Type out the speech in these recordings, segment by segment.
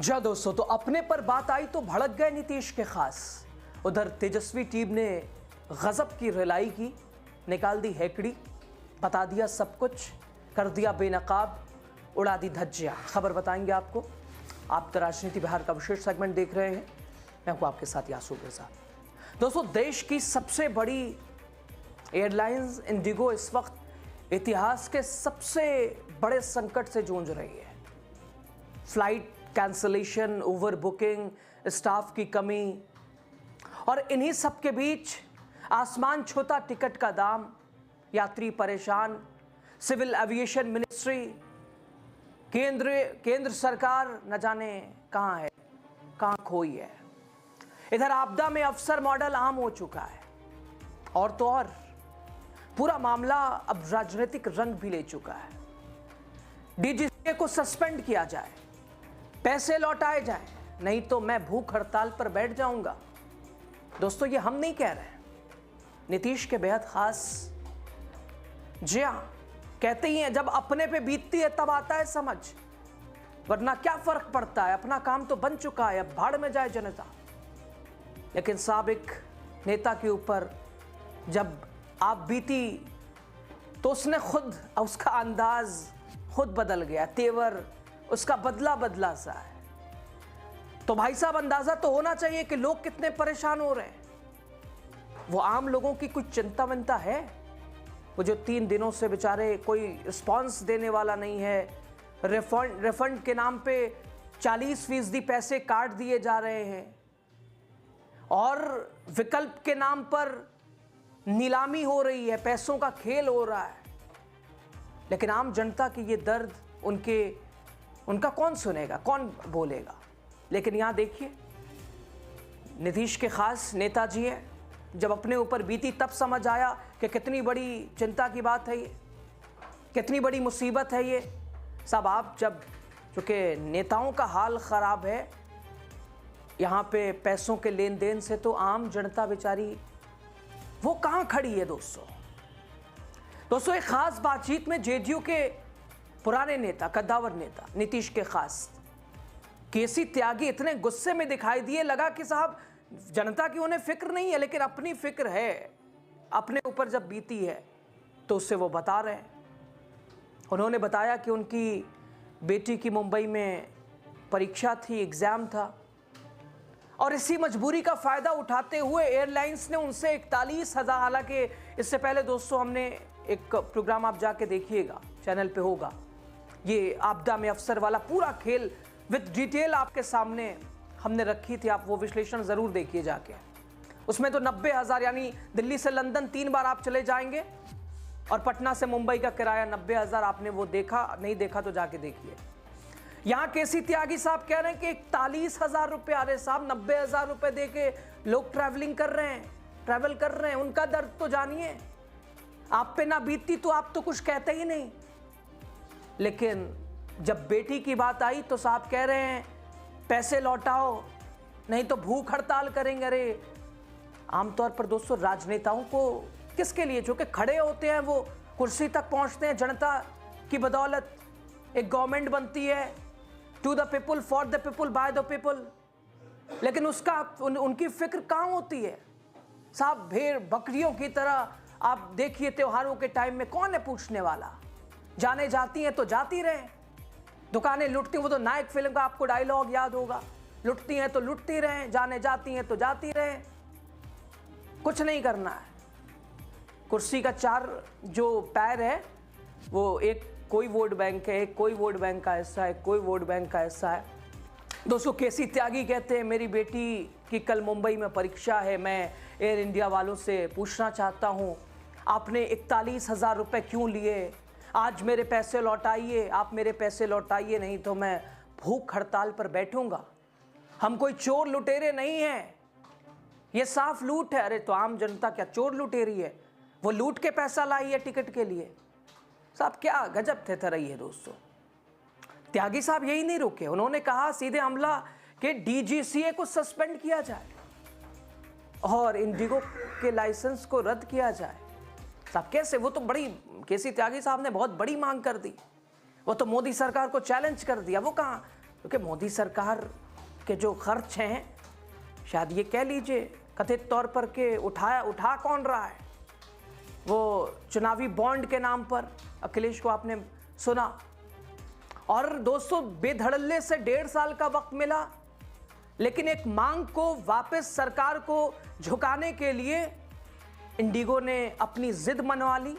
जा दोस्तों, तो अपने पर बात आई तो भड़क गए नीतीश के खास। उधर तेजस्वी टीम ने गजब की रिलाई की, निकाल दी हैकड़ी, बता दिया सब कुछ, कर दिया बेनकाब, उड़ा दी धज्जियां। खबर बताएंगे आपको। आप तो राजनीति बिहार का विशेष सेगमेंट देख रहे हैं, मैं हूं आपके साथ यासूब रजा। दोस्तों, देश की सबसे बड़ी एयरलाइंस इंडिगो इस वक्त इतिहास के सबसे बड़े संकट से जूझ रही है। Flight cancellation, over booking, staff की कमी, और इन्हीं सब के बीच आसमान छूता टिकट का दाम, यात्री परेशान, सिविल एविएशन मिनिस्ट्री, केंद्र सरकार न जाने कहां है, कहां खोई है। इधर आपदा में अफसर मॉडल आम हो चुका है, और तो और पूरा मामला अब राजनीतिक रंग भी ले चुका है। डीजीसीए को सस्पेंड किया जाए, पैसे लौटाए जाएं, नहीं तो मैं भूख हड़ताल पर बैठ जाऊंगा। दोस्तों, ये हम नहीं कह रहे हैं, नीतीश के बेहद खास। जी हां, कहते ही हैं जब अपने पे बीतती है तब आता है समझ, वरना क्या फर्क पड़ता है, अपना काम तो बन चुका है, अब भाड़ में जाए जनता। लेकिन साबिक नेता के ऊपर जब आप बीती तो उसने खुद, उसका अंदाज खुद बदल गया, तेवर उसका बदला सा है। तो भाई साहब, अंदाजा तो होना चाहिए कि लोग कितने परेशान हो रहे हैं। वो आम लोगों की कुछ चिंता विंता है? वो जो 3 दिनों से बेचारे कोई रिस्पांस देने वाला नहीं है, रिफंड के नाम पे 40% पैसे काट दिए जा रहे हैं, और विकल्प के नाम पर नीलामी हो रही है, पैसों का खेल हो रहा है। लेकिन आम जनता की ये दर्द उनका कौन सुनेगा, कौन बोलेगा। लेकिन यहां देखिए, नीतीश के खास नेताजी है, जब अपने ऊपर बीती तब समझ आया कि कितनी बड़ी चिंता की बात है ये, कितनी बड़ी मुसीबत है ये। साहब, आप जब, चूंकि नेताओं का हाल खराब है यहां पे पैसों के लेन देन से, तो आम जनता बेचारी वो कहां खड़ी है। दोस्तों, एक खास बातचीत में जेडीयू के पुराने नेता, कद्दावर नेता नीतीश के खास केसी त्यागी इतने गुस्से में दिखाई दिए, लगा कि साहब जनता की उन्हें फिक्र नहीं है, लेकिन अपनी फिक्र है। अपने ऊपर जब बीती है तो उससे वो बता रहे हैं। उन्होंने बताया कि उनकी बेटी की मुंबई में परीक्षा थी, एग्जाम था, और इसी मजबूरी का फायदा उठाते हुए एयरलाइंस ने उनसे 41,000, हालांकि इससे पहले दोस्तों हमने एक प्रोग्राम, आप जाके देखिएगा, चैनल पे होगा, ये आपदा में अफसर वाला पूरा खेल विद डिटेल आपके सामने हमने रखी थी, आप वो विश्लेषण जरूर देखिए जाके। उसमें तो 90,000, यानी दिल्ली से लंदन 3 बार आप चले जाएंगे, और पटना से मुंबई का किराया 90,000। आपने वो देखा, नहीं देखा तो जाके देखिए। यहां केसी त्यागी साहब कह रहे हैं कि 41,000 रुपये, अरे साहब 90,000 रुपये दे के लोग ट्रैवल कर रहे हैं, उनका दर्द तो जानिए। आप पे ना बीतती तो आप तो कुछ कहते ही नहीं। लेकिन जब बेटी की बात आई तो साहब कह रहे हैं पैसे लौटाओ, नहीं तो भूख हड़ताल करेंगे। अरे आमतौर पर दोस्तों, राजनेताओं को किसके लिए, जो कि खड़े होते हैं, वो कुर्सी तक पहुंचते हैं जनता की बदौलत, एक गवर्नमेंट बनती है, to the people, for the people, by the people. लेकिन उनकी फिक्र कहां होती है साहब? भेड़ बकरियों की तरह आप देखिए, त्योहारों के टाइम में कौन है पूछने वाला? जाने जाती हैं तो जाती रहे, दुकानें लुटती, वो तो नायक फिल्म का आपको डायलॉग याद होगा, लुटती हैं तो लुटती रहे, जाने जाती हैं तो जाती रहे, कुछ नहीं करना है। कुर्सी का 4 जो पैर है, वो एक कोई वोट बैंक है, एक कोई वोट बैंक का हिस्सा है, कोई वोट बैंक का हिस्सा है। दोस्तों, केसी त्यागी कहते हैं मेरी बेटी की कल मुंबई में परीक्षा है, मैं एयर इंडिया वालों से पूछना चाहता हूं, आपने 41,000 रुपये क्यों लिए? आज मेरे पैसे लौटाइए, आप मेरे पैसे लौटाइए, नहीं तो मैं भूख हड़ताल पर बैठूंगा। हम कोई चोर लुटेरे नहीं हैं, ये साफ लूट है। अरे तो आम जनता क्या चोर लुटेरी है? वो लूट के पैसा लाई है टिकट के लिए। साहब, क्या गजब थे रही है दोस्तों। त्यागी साहब यही नहीं रुके, उन्होंने कहा सीधे हमला कि डीजीसीए को सस्पेंड किया जाए और इंडिगो के लाइसेंस को रद्द किया जाए। साहब कैसे? वो तो बड़ी, केसी त्यागी साहब ने बहुत बड़ी मांग कर दी, वो तो मोदी सरकार को चैलेंज कर दिया। वो कहाँ क्योंकि मोदी सरकार के जो खर्च हैं, शायद ये कह लीजिए कथित तौर पर कि उठा कौन रहा है, वो चुनावी बॉन्ड के नाम पर अखिलेश को आपने सुना। और दोस्तों, बेधड़ल्ले से 1.5 साल का वक्त मिला, लेकिन एक मांग को वापस सरकार को झुकाने के लिए इंडिगो ने अपनी जिद मनवा ली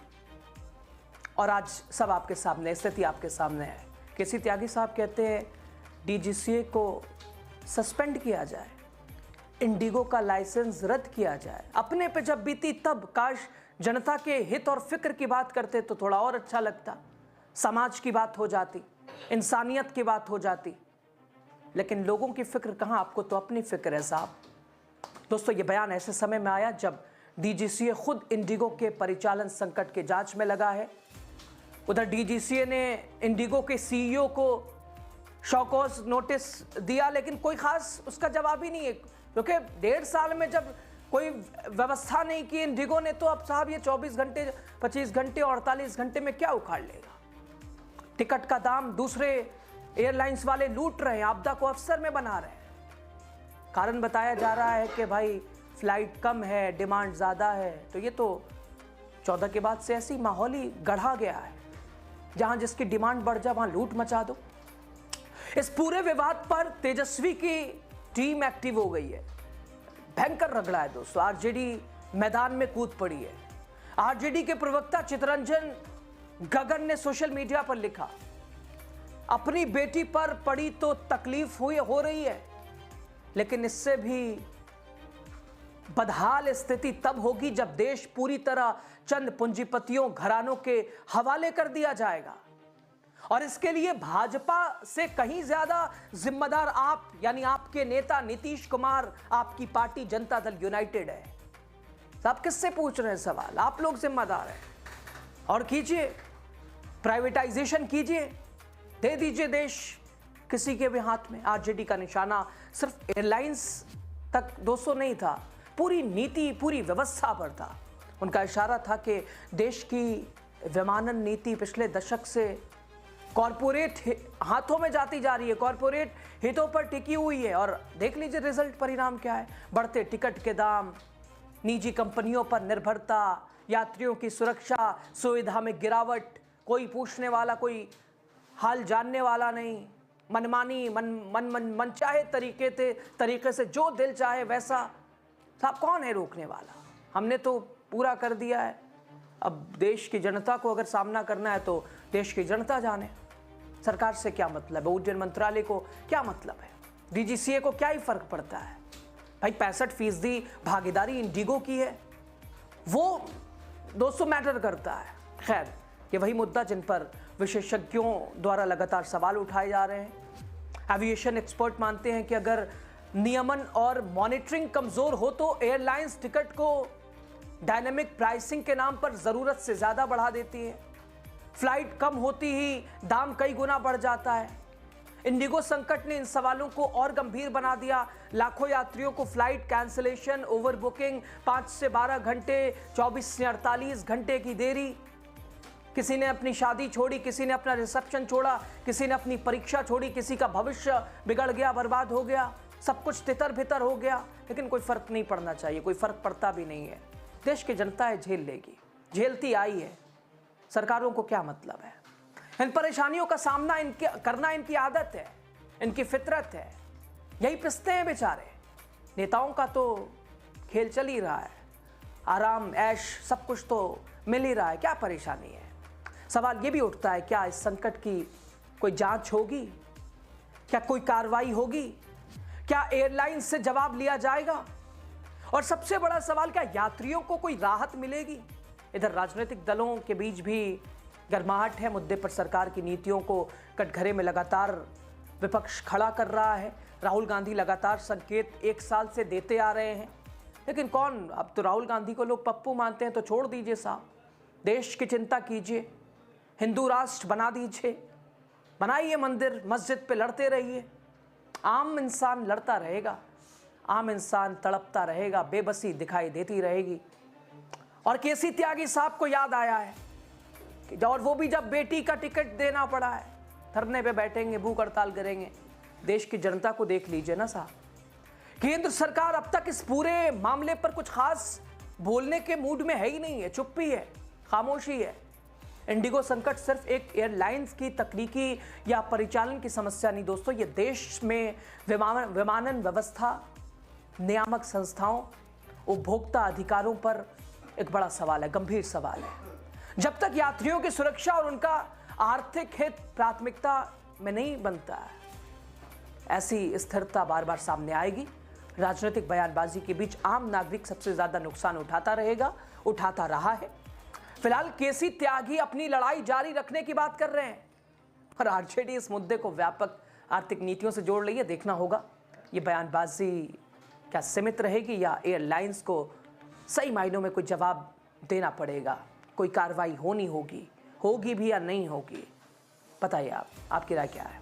और आज सब आपके सामने, स्थिति आपके सामने है। केसी त्यागी साहब कहते हैं डीजीसीए को सस्पेंड किया जाए, इंडिगो का लाइसेंस रद्द किया जाए। अपने पे जब बीती तब काश जनता के हित और फिक्र की बात करते तो थोड़ा और अच्छा लगता, समाज की बात हो जाती, इंसानियत की बात हो जाती, लेकिन लोगों की फिक्र कहां, आपको तो अपनी फिक्र है साहब। दोस्तों, ये बयान ऐसे समय में आया जब डीजीसीए खुद इंडिगो के परिचालन संकट के जांच में लगा है। उधर डीजीसीए ने इंडिगो के सीईओ को शॉकॉज नोटिस दिया, लेकिन कोई खास उसका जवाब ही नहीं है, क्योंकि 1.5 साल में जब कोई व्यवस्था नहीं की इंडिगो ने, तो अब साहब ये 24 घंटे, 25 घंटे, 48 घंटे में क्या उखाड़ लेगा। टिकट का दाम दूसरे एयरलाइंस वाले लूट रहे हैं, आपदा को अवसर में बना रहे हैं। कारण बताया जा रहा है कि भाई फ्लाइट कम है, डिमांड ज़्यादा है। तो ये तो 14 के बाद से ऐसी माहौल ही गढ़ा गया है, जहां जिसकी डिमांड बढ़ जाए वहां लूट मचा दो। इस पूरे विवाद पर तेजस्वी की टीम एक्टिव हो गई है, भयंकर रगड़ा है दोस्तों। आरजेडी मैदान में कूद पड़ी है। आरजेडी के प्रवक्ता चितरंजन गगन ने सोशल मीडिया पर लिखा, अपनी बेटी पर पड़ी तो तकलीफ हो रही है, लेकिन इससे भी बदहाल स्थिति तब होगी जब देश पूरी तरह चंद पूंजीपतियों, घरानों के हवाले कर दिया जाएगा। और इसके लिए भाजपा से कहीं ज्यादा जिम्मेदार आप, यानी आपके नेता नीतीश कुमार, आपकी पार्टी जनता दल यूनाइटेड है। आप किससे पूछ रहे हैं सवाल? आप लोग जिम्मेदार हैं। और कीजिए, प्राइवेटाइजेशन कीजिए, दे दीजिए देश किसी के भी हाथ में। आरजेडी का निशाना सिर्फ एयरलाइंस तक दोस्तों नहीं था, पूरी नीति, पूरी व्यवस्था पर था। उनका इशारा था कि देश की विमानन नीति पिछले दशक से कॉरपोरेट हाथों में जाती जा रही है, कॉरपोरेट हितों पर टिकी हुई है। और देख लीजिए रिजल्ट, परिणाम क्या है। बढ़ते टिकट के दाम, निजी कंपनियों पर निर्भरता, यात्रियों की सुरक्षा, सुविधा में गिरावट, कोई पूछने वाला, कोई हाल जानने वाला नहीं, मनमानी, मनचाहे तरीके से जो दिल चाहे वैसा। साहब कौन है रोकने वाला? हमने तो पूरा कर दिया है। अब देश की जनता को अगर सामना करना है तो देश की जनता जाने। सरकार से क्या मतलब है? उड्डयन मंत्रालय को क्या मतलब है? डीजीसीए को क्या ही फर्क पड़ता है? भाई 65% भागीदारी इंडिगो की है, वो दोस्तों मैटर करता है। खैर, ये वही मुद्दा जिन पर विशेषज्ञों द्वारा लगातार सवाल उठाए जा रहे हैं। एविएशन एक्सपर्ट मानते हैं कि अगर नियमन और मॉनिटरिंग कमजोर हो तो एयरलाइंस टिकट को डायनेमिक प्राइसिंग के नाम पर जरूरत से ज्यादा बढ़ा देती है। फ्लाइट कम होती ही दाम कई गुना बढ़ जाता है। इंडिगो संकट ने इन सवालों को और गंभीर बना दिया। लाखों यात्रियों को फ्लाइट कैंसिलेशन, ओवरबुकिंग, 5 से 12 घंटे, 24 से 48 घंटे की देरी। किसी ने अपनी शादी छोड़ी, किसी ने अपना रिसेप्शन छोड़ा, किसी ने अपनी परीक्षा छोड़ी, किसी का भविष्य बिगड़ गया, बर्बाद हो गया, सब कुछ तितर बितर हो गया। लेकिन कोई फर्क नहीं पड़ना चाहिए, कोई फर्क पड़ता भी नहीं है। देश की जनता है, झेल लेगी, झेलती आई है। सरकारों को क्या मतलब है? इन परेशानियों का सामना करना इनकी आदत है, इनकी फितरत है। यही पिसते हैं बेचारे। नेताओं का तो खेल चल ही रहा है, आराम ऐश सब कुछ तो मिल ही रहा है, क्या परेशानी है? सवाल ये भी उठता है, क्या इस संकट की कोई जांच होगी? क्या कोई कार्रवाई होगी? क्या एयरलाइन से जवाब लिया जाएगा? और सबसे बड़ा सवाल, क्या यात्रियों को कोई राहत मिलेगी? इधर राजनीतिक दलों के बीच भी गर्माहट है। मुद्दे पर सरकार की नीतियों को कटघरे में लगातार विपक्ष खड़ा कर रहा है। राहुल गांधी लगातार संकेत 1 साल से देते आ रहे हैं, लेकिन कौन? अब तो राहुल गांधी को लोग पप्पू मानते हैं, तो छोड़ दीजिए साहब, देश की चिंता कीजिए, हिंदू राष्ट्र बना दीजिए, बनाइए मंदिर मस्जिद पे, लड़ते रहिए। आम इंसान लड़ता रहेगा, आम इंसान तड़पता रहेगा, बेबसी दिखाई देती रहेगी। और केसी त्यागी साहब को याद आया है कि और वो भी जब बेटी का टिकट देना पड़ा है, धरने पे बैठेंगे, भूख हड़ताल करेंगे, देश की जनता को देख लीजिए ना साहब। केंद्र सरकार अब तक इस पूरे मामले पर कुछ खास बोलने के मूड में है ही नहीं है, चुप्पी है, खामोशी है। इंडिगो संकट सिर्फ एक एयरलाइंस की तकनीकी या परिचालन की समस्या नहीं दोस्तों, ये देश में विमानन व्यवस्था, नियामक संस्थाओं, उपभोक्ता अधिकारों पर एक बड़ा सवाल है, गंभीर सवाल है। जब तक यात्रियों की सुरक्षा और उनका आर्थिक हित प्राथमिकता में नहीं बनता है, ऐसी स्थिरता बार बार सामने आएगी। राजनीतिक बयानबाजी के बीच आम नागरिक सबसे ज्यादा नुकसान उठाता रहेगा, उठाता रहा है। फिलहाल केसी त्यागी अपनी लड़ाई जारी रखने की बात कर रहे हैं और आरजेडी इस मुद्दे को व्यापक आर्थिक नीतियों से जोड़ रही है। देखना होगा ये बयानबाजी क्या सीमित रहेगी या एयरलाइंस को सही मायनों में कोई जवाब देना पड़ेगा, कोई कार्रवाई होनी होगी भी या नहीं होगी। बताइए आपकी राय क्या है।